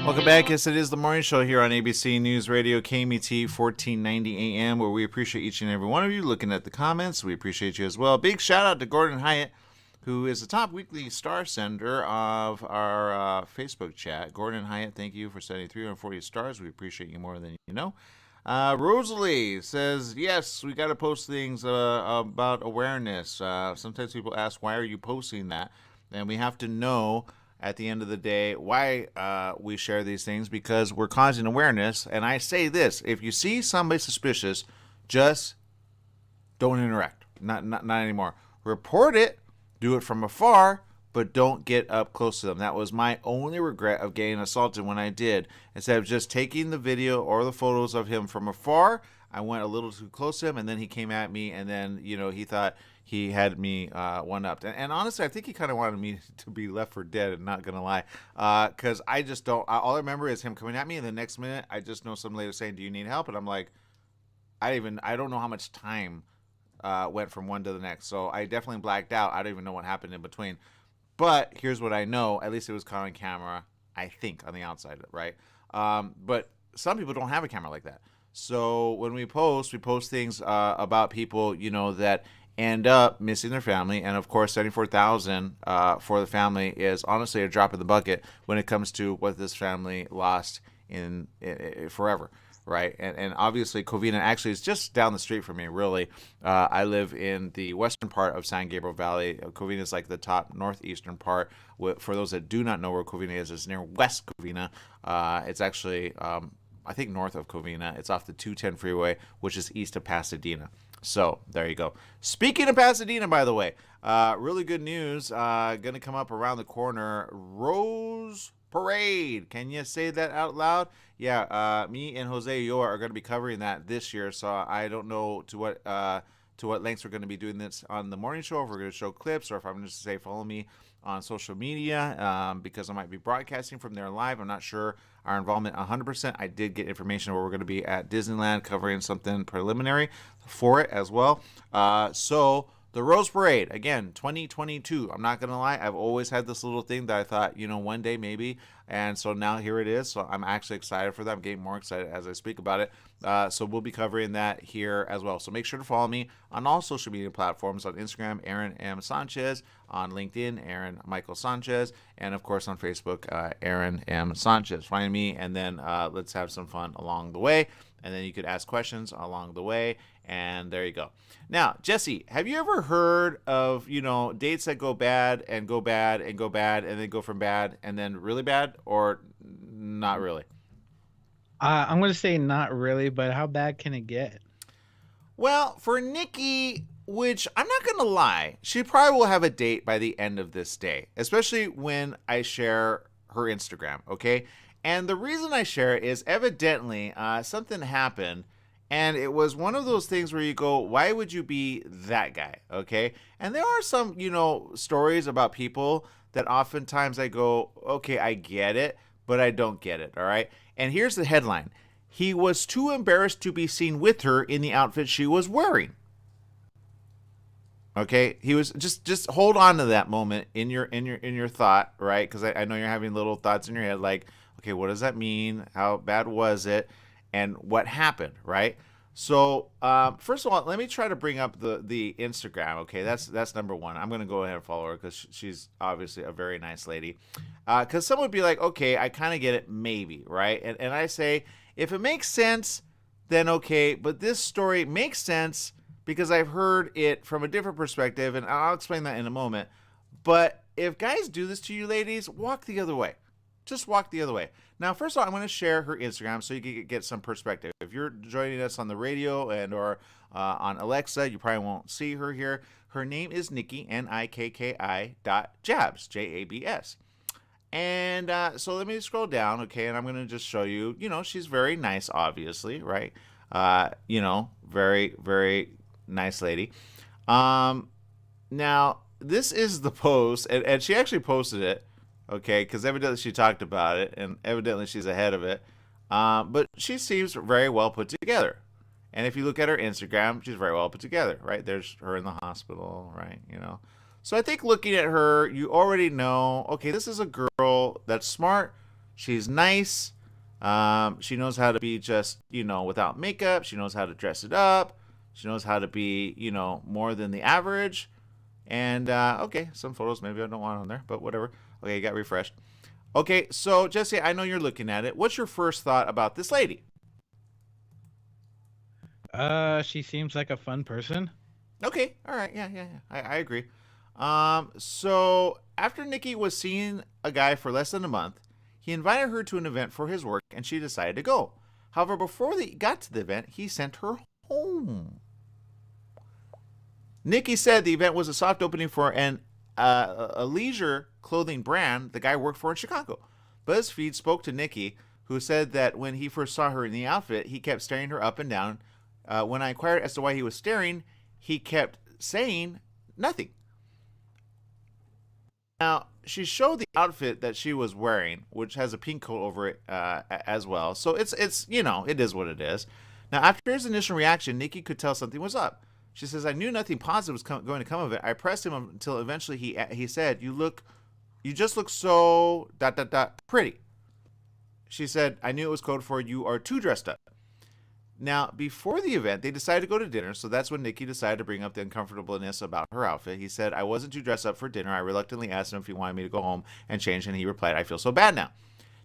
Welcome back. Yes, it is the morning show here on ABC News Radio, KMET 1490 AM, where we appreciate each and every one of you looking at the comments. We appreciate you as well. Big shout out to Gordon Hyatt, who is the top weekly star sender of our Facebook chat. Gordon Hyatt, thank you for sending 340 stars. We appreciate you more than you know. Rosalie says, yes, we got to post things about awareness. Sometimes people ask, why are you posting that? And we have to know at the end of the day why we share these things, because we're causing awareness. And I say this, if you see somebody suspicious, just don't interact. Not anymore. Report it, do it from afar, but don't get up close to them. That was my only regret of getting assaulted when I did. Instead of just taking the video or the photos of him from afar, I went a little too close to him, and then he came at me, and then, he thought he had me one-upped. And honestly, I think he kind of wanted me to be left for dead, and not going to lie. Because I just don't, all I remember is him coming at me, and the next minute, I just know some lady saying, do you need help? And I'm like, I don't know how much time went from one to the next. So I definitely blacked out. I don't even know what happened in between. But here's what I know. At least it was caught on camera, I think, on the outside, right? But some people don't have a camera like that. So when we post things about people, that end up missing their family. And of course, 74,000 for the family is honestly a drop in the bucket when it comes to what this family lost in forever. Right. And obviously, Covina actually is just down the street from me, really. I live in the western part of San Gabriel Valley. Covina is like the top northeastern part. For those that do not know where Covina is, it's near West Covina. It's actually, I think, north of Covina. It's off the 210 freeway, which is east of Pasadena. So there you go. Speaking of Pasadena, by the way, really good news. Going to come up around the corner. Rose Parade. Can you say that out loud? Yeah, me and Jose Ulloa are going to be covering that this year, so I don't know to what lengths we're going to be doing this on the morning show, if we're going to show clips, or if I'm just to say follow me on social media, because I might be broadcasting from there live. I'm not sure our involvement 100%. I did get information where we're going to be at Disneyland covering something preliminary for it as well. So the Rose Parade, again, 2022. I'm not going to lie. I've always had this little thing that I thought, one day maybe. And so now here it is. So I'm actually excited for that. I'm getting more excited as I speak about it. So we'll be covering that here as well. So make sure to follow me on all social media platforms. On Instagram, Aaron M. Sanchez. On LinkedIn, Aaron Michael Sanchez. And of course on Facebook, Aaron M. Sanchez. Find me, and then let's have some fun along the way. And then you could ask questions along the way. And there you go. Now, Jesse, have you ever heard of, dates that go bad and go bad and go bad and then go from bad and then really bad, or not really? I'm going to say not really, but how bad can it get? Well, for Nikki, which I'm not going to lie, she probably will have a date by the end of this day, especially when I share her Instagram, okay? And the reason I share it is evidently something happened. And it was one of those things where you go, why would you be that guy? Okay. And there are some, stories about people that oftentimes I go, okay, I get it, but I don't get it. All right. And here's the headline. He was too embarrassed to be seen with her in the outfit she was wearing. Okay. He was just hold on to that moment in your thought, right? Because I know you're having little thoughts in your head like, okay, what does that mean? How bad was it? And what happened, right? So first of all, let me try to bring up the Instagram. Okay, that's number one. I'm gonna go ahead and follow her because she's obviously a very nice lady. Because some would be like, okay, I kind of get it, maybe, right? And I say, if it makes sense, then okay. But this story makes sense because I've heard it from a different perspective, and I'll explain that in a moment. But if guys do this to you, ladies, walk the other way. Just walk the other way. Now, first of all, I'm going to share her Instagram so you can get some perspective. If you're joining us on the radio and or on Alexa, you probably won't see her here. Her name is Nikki, Nikki.Jabs, Jabs. And so let me scroll down, okay, and I'm going to just show you, she's very nice, obviously, right? Very, very nice lady. Now, this is the post, and she actually posted it. Okay, because evidently she talked about it, and evidently she's ahead of it. But she seems very well put together. And if you look at her Instagram, she's very well put together, right? There's her in the hospital, right? So I think looking at her, you already know, okay, this is a girl that's smart. She's nice. She knows how to be just, without makeup. She knows how to dress it up. She knows how to be, more than the average. And, okay, some photos maybe I don't want on there, but whatever. Okay, got refreshed. Okay, so Jesse, I know you're looking at it. What's your first thought about this lady? She seems like a fun person. Okay, all right, yeah. I agree. So after Nikki was seeing a guy for less than a month, he invited her to an event for his work, and she decided to go. However, before they got to the event, he sent her home. Nikki said the event was a soft opening for a leisure clothing brand the guy worked for in Chicago. BuzzFeed spoke to Nikki, who said that when he first saw her in the outfit, he kept staring her up and down. When I inquired as to why he was staring, he kept saying nothing. Now, she showed the outfit that she was wearing, which has a pink coat over it as well. So it's it is what it is. Now, after his initial reaction, Nikki could tell something was up. She says, I knew nothing positive was going to come of it. I pressed him until eventually he said, you just look so ... pretty. She said, I knew it was code for you are too dressed up. Now, before the event, they decided to go to dinner, so that's when Nikki decided to bring up the uncomfortableness about her outfit. He said, I wasn't too dressed up for dinner. I reluctantly asked him if he wanted me to go home and change, and he replied, I feel so bad now.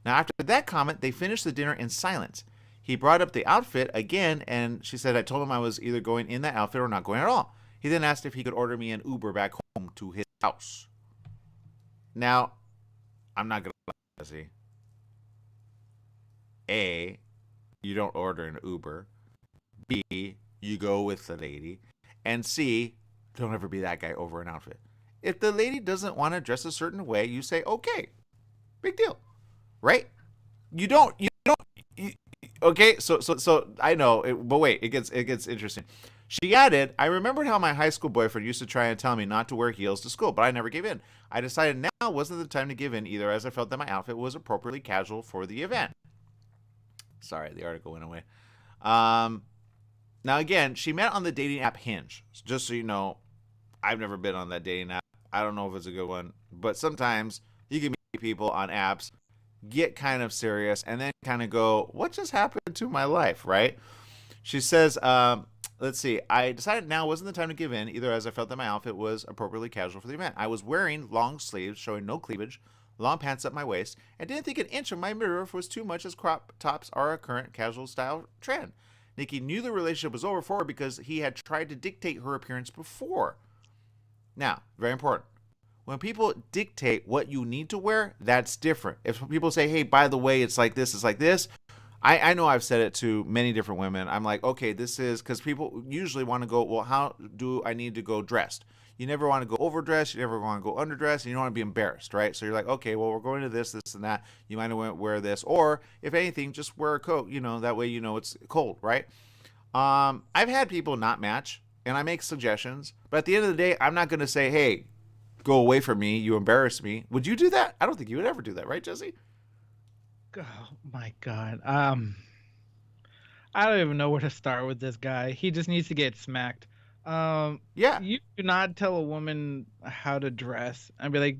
Now, after that comment, they finished the dinner in silence. He brought up the outfit again, and she said, I told him I was either going in that outfit or not going at all. He then asked if he could order me an Uber back home to his house. Now, I'm not going to lie, Jesse. A, you don't order an Uber. B, you go with the lady. And C, don't ever be that guy over an outfit. If the lady doesn't want to dress a certain way, you say, okay, big deal, right? Okay, so I know, but wait, it gets interesting. She added, I remembered how my high school boyfriend used to try and tell me not to wear heels to school, but I never gave in. I decided now wasn't the time to give in either, as I felt that my outfit was appropriately casual for the event. Sorry, the article went away. Now again, she met on the dating app Hinge. Just so you know, I've never been on that dating app. I don't know if it's a good one, but sometimes you can meet people on apps, get kind of serious, and then kind of go, what just happened to my life, right? She says, let's see, I decided now wasn't the time to give in, either as I felt that my outfit was appropriately casual for the event. I was wearing long sleeves showing no cleavage, long pants up my waist, and didn't think an inch of my midriff was too much, as crop tops are a current casual style trend. Nikki knew the relationship was over for her because he had tried to dictate her appearance before. Now, very important. When people dictate what you need to wear, that's different. If people say, hey, by the way, it's like this, I know I've said it to many different women. I'm like, okay, this is, because people usually want to go, well, how do I need to go dressed? You never want to go overdressed. You never want to go underdressed. And you don't want to be embarrassed, right? So you're like, okay, well, we're going to this, and that. You might want to wear this. Or, if anything, just wear a coat. That way it's cold, right? I've had people not match, and I make suggestions. But at the end of the day, I'm not going to say, hey, go away from me. You embarrass me. Would you do that? I don't think you would ever do that, right, Jesse? Oh, my God. I don't even know where to start with this guy. He just needs to get smacked. Yeah. You do not tell a woman how to dress. I'd be like,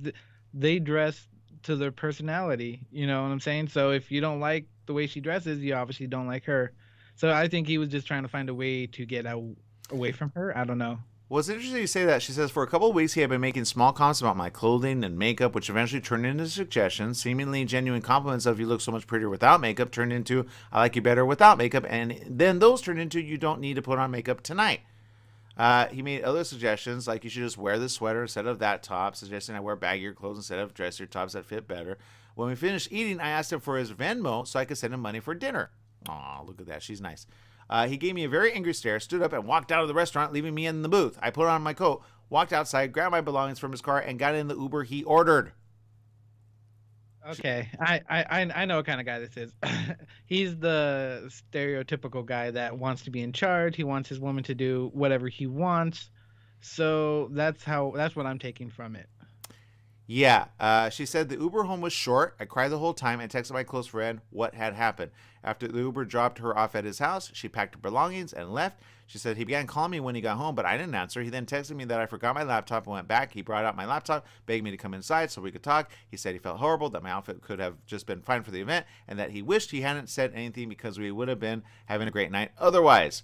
they dress to their personality. You know what I'm saying? So if you don't like the way she dresses, you obviously don't like her. So I think he was just trying to find a way to get away from her. I don't know. Well, it's interesting you say that. She says, for a couple of weeks, he had been making small comments about my clothing and makeup, which eventually turned into suggestions. Seemingly genuine compliments of you look so much prettier without makeup turned into I like you better without makeup. And then those turned into you don't need to put on makeup tonight. He made other suggestions, like you should just wear this sweater instead of that top, suggesting I wear baggier clothes instead of dressier tops that fit better. When we finished eating, I asked him for his Venmo so I could send him money for dinner. Aw, look at that. She's nice. He gave me a very angry stare, stood up, and walked out of the restaurant, leaving me in the booth. I put on my coat, walked outside, grabbed my belongings from his car, and got in the Uber he ordered. Okay, I know what kind of guy this is. He's the stereotypical guy that wants to be in charge. He wants his woman to do whatever he wants. So that's what I'm taking from it. Yeah, she said the Uber home was short. I cried the whole time and texted my close friend what had happened. After the Uber dropped her off at his house, she packed her belongings and left. She said he began calling me when he got home, but I didn't answer. He then texted me that I forgot my laptop and went back. He brought out my laptop, begged me to come inside so we could talk. He said he felt horrible, that my outfit could have just been fine for the event, and that he wished he hadn't said anything because we would have been having a great night otherwise.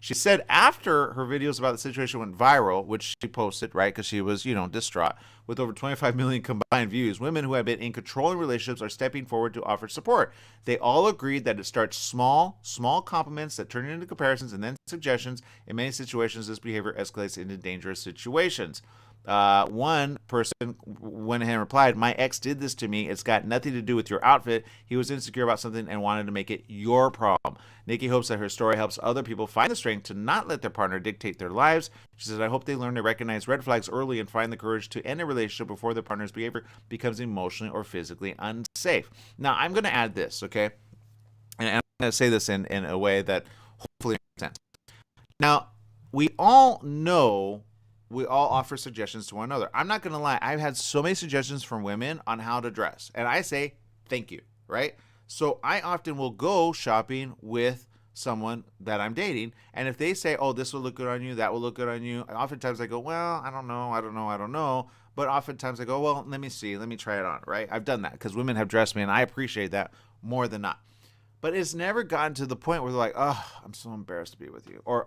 She said after her videos about the situation went viral, which she posted, right, because she was, distraught, with over 25 million combined views, women who have been in controlling relationships are stepping forward to offer support. They all agreed that it starts small compliments that turn into comparisons and then suggestions. In many situations, this behavior escalates into dangerous situations. One person went ahead and replied, "My ex did this to me. It's got nothing to do with your outfit. He was insecure about something and wanted to make it your problem." Nikki hopes that her story helps other people find the strength to not let their partner dictate their lives. She says, "I hope they learn to recognize red flags early and find the courage to end a relationship before their partner's behavior becomes emotionally or physically unsafe." Now, I'm going to add this, okay? And I'm going to say this in a way that hopefully makes sense. Now, we all know we all offer suggestions to one another. I'm not going to lie. I've had so many suggestions from women on how to dress. And I say, thank you, right? So I often will go shopping with someone that I'm dating. And if they say, oh, this will look good on you, that will look good on you, oftentimes I go, well, I don't know. But oftentimes I go, well, let me see. Let me try it on, right? I've done that because women have dressed me and I appreciate that more than not. But it's never gotten to the point where they're like, oh, I'm so embarrassed to be with you. Or,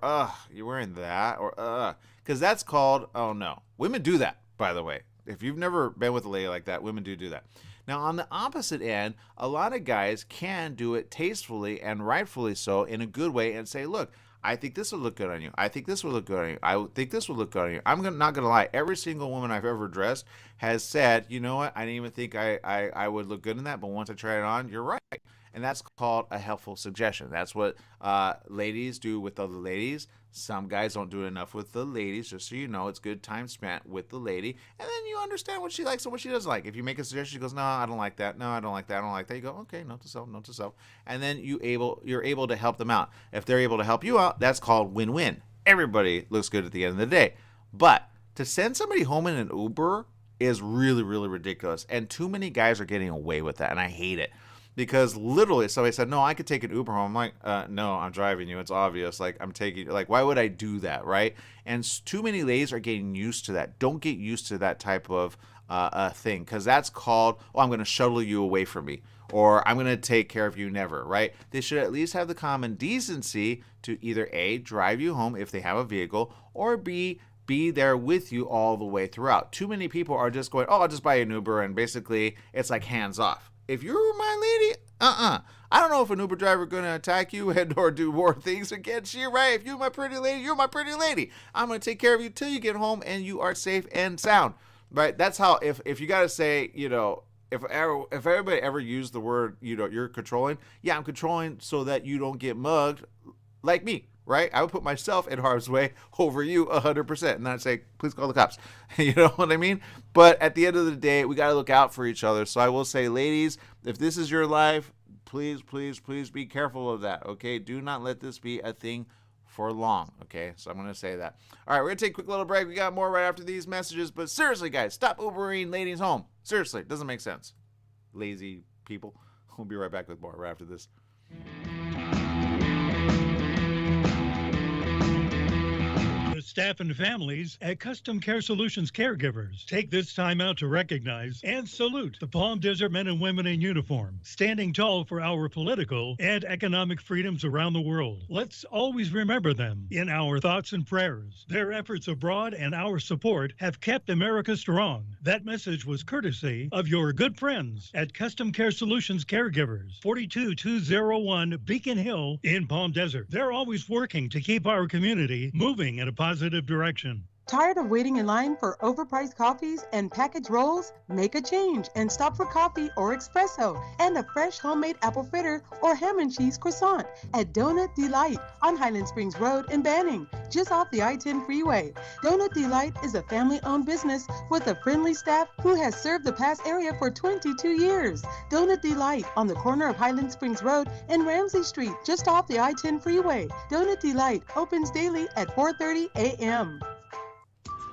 you're wearing that. Or, because that's called, oh, no. Women do that, by the way. If you've never been with a lady like that, women do that. Now, on the opposite end, a lot of guys can do it tastefully and rightfully so in a good way and say, look, I think this will look good on you. I think this will look good on you. I think this will look good on you. I'm not going to lie. Every single woman I've ever dressed has said, you know what? I didn't even think I would look good in that, but once I try it on, you're right. And that's called a helpful suggestion. That's what ladies do with other ladies. Some guys don't do enough with the ladies, just so you know. It's good time spent with the lady. And then you understand what she likes and what she doesn't like. If you make a suggestion, she goes, no, I don't like that. No, I don't like that. I don't like that. You go, okay, note to self. And then you're able to help them out. If they're able to help you out, that's called win-win. Everybody looks good at the end of the day. But to send somebody home in an Uber is really, really ridiculous. And too many guys are getting away with that, and I hate it. Because literally somebody said, no, I could take an Uber home. I'm like, no, I'm driving you. It's obvious. Like, I'm taking, like, why would I do that, right? And too many ladies are getting used to that. Don't get used to that type of thing, because that's called, oh, I'm going to shuttle you away from me, or I'm going to take care of you never, right? They should at least have the common decency to either A, drive you home if they have a vehicle, or B, be there with you all the way throughout. Too many people are just going, oh, I'll just buy an Uber, and basically it's like hands off. If you're my lady, I don't know if an Uber driver going to attack you and or do more things against you, right? If you're my pretty lady, you're my pretty lady. I'm going to take care of you till you get home and you are safe and sound, right? That's how, if you got to say, if everybody ever used the word, you're controlling. Yeah, I'm controlling so that you don't get mugged like me. Right? I would put myself in harm's way over you 100%. And then I'd say, please call the cops. You know what I mean? But at the end of the day, we got to look out for each other. So I will say, ladies, if this is your life, please, please, please be careful of that. Okay? Do not let this be a thing for long. Okay? So I'm going to say that. All right, we're going to take a quick little break. We got more right after these messages. But seriously, guys, stop Ubering ladies home. Seriously, it doesn't make sense. Lazy people. We'll be right back with more right after this. Staff and families at Custom Care Solutions Caregivers take this time out to recognize and salute the Palm Desert men and women in uniform, standing tall for our political and economic freedoms around the world. Let's always remember them in our thoughts and prayers. Their efforts abroad and our support have kept America strong. That message was courtesy of your good friends at Custom Care Solutions Caregivers, 42201 Beacon Hill in Palm Desert. They're always working to keep our community moving in a positive direction. Tired of waiting in line for overpriced coffees and packaged rolls? Make a change and stop for coffee or espresso and a fresh homemade apple fritter or ham and cheese croissant at Donut Delight on Highland Springs Road in Banning, just off the I-10 freeway. Donut Delight is a family-owned business with a friendly staff who has served the Pass area for 22 years. Donut Delight on the corner of Highland Springs Road and Ramsey Street, just off the I-10 freeway. Donut Delight opens daily at 4:30 a.m.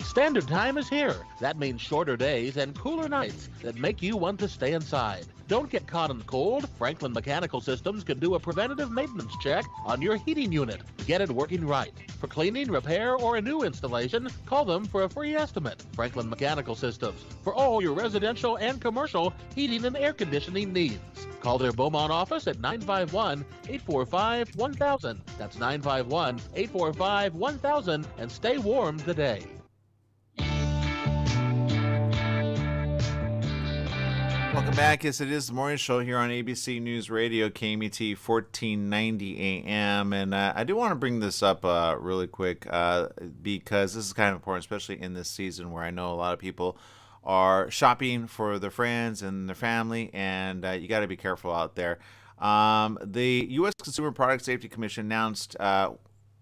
Standard time is here. That means shorter days and cooler nights that make you want to stay inside. Don't get caught in the cold. Franklin Mechanical Systems can do a preventative maintenance check on your heating unit. Get it working right. For cleaning, repair, or a new installation, call them for a free estimate. Franklin Mechanical Systems, for all your residential and commercial heating and air conditioning needs. Call their Beaumont office at 951-845-1000. That's 951-845-1000, and stay warm today. Welcome back. Yes, it is the morning show here on ABC News Radio, KMET 1490 AM. And I do want to bring this up really quick because this is kind of important, especially in this season where I know a lot of people are shopping for their friends and their family, and you got to be careful out there. The U.S. Consumer Product Safety Commission announced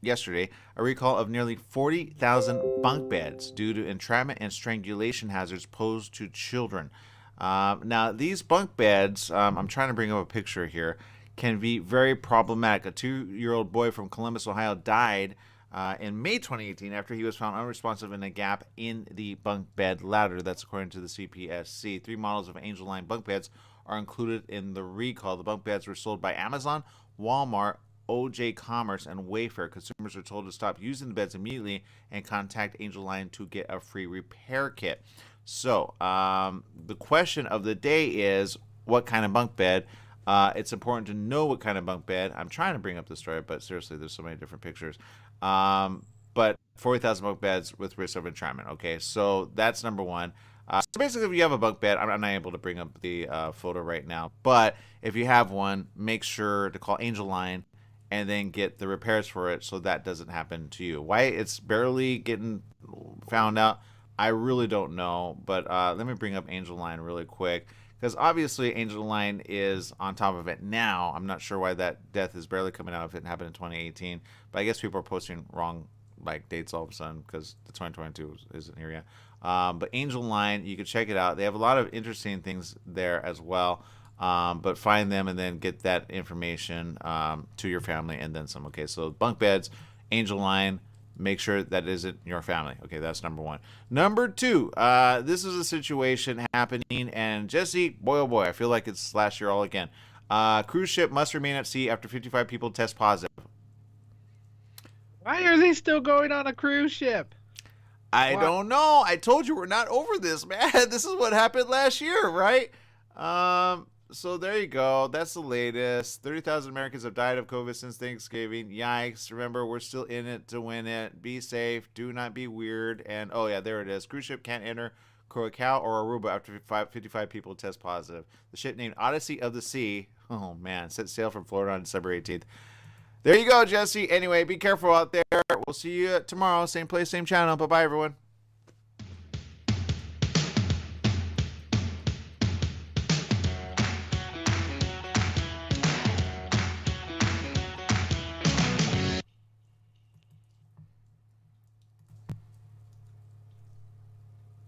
yesterday a recall of nearly 40,000 bunk beds due to entrapment and strangulation hazards posed to children. Now, these bunk beds, I'm trying to bring up a picture here, can be very problematic. A 2-year-old boy from Columbus, Ohio died in May 2018 after he was found unresponsive in a gap in the bunk bed ladder. That's according to the CPSC. 3 models of Angel Line bunk beds are included in the recall. The bunk beds were sold by Amazon, Walmart, OJ Commerce, and Wayfair. Consumers are told to stop using the beds immediately and contact Angel Line to get a free repair kit. So the question of the day is, what kind of bunk bed? It's important to know what kind of bunk bed. I'm trying to bring up the story, but seriously, there's so many different pictures. But 40,000 bunk beds with risk of entrapment. Okay, so that's number one. So basically, if you have a bunk bed, I'm not able to bring up the photo right now, but if you have one, make sure to call Angel Line and then get the repairs for it so that doesn't happen to you. Why it's barely getting found out, I really don't know, but let me bring up Angel Line really quick, because obviously Angel Line is on top of it now. I'm not sure why that death is barely coming out if it happened in 2018, but I guess people are posting wrong dates all of a sudden because the 2022 isn't here yet. But Angel Line, you can check it out. They have a lot of interesting things there as well. But find them and then get that information to your family and then some. Okay, so bunk beds, Angel Line. Make sure that isn't your family. Okay, that's number one. Number two, this is a situation happening, and Jesse, boy oh boy, I feel like it's last year all again. Cruise ship must remain at sea after 55 people test positive. Why are they still going on a cruise ship? I don't know. I told you we're not over this, man. This is what happened last year, right? So there you go. That's the latest. 30,000 Americans have died of COVID since Thanksgiving. Yikes. Remember, we're still in it to win it. Be safe. Do not be weird. And, oh, yeah, there it is. Cruise ship can't enter Curacao or Aruba after 55 people test positive. The ship named Odyssey of the Sea, oh, man, set sail from Florida on December 18th. There you go, Jesse. Anyway, be careful out there. We'll see you tomorrow. Same place, same channel. Bye-bye, everyone.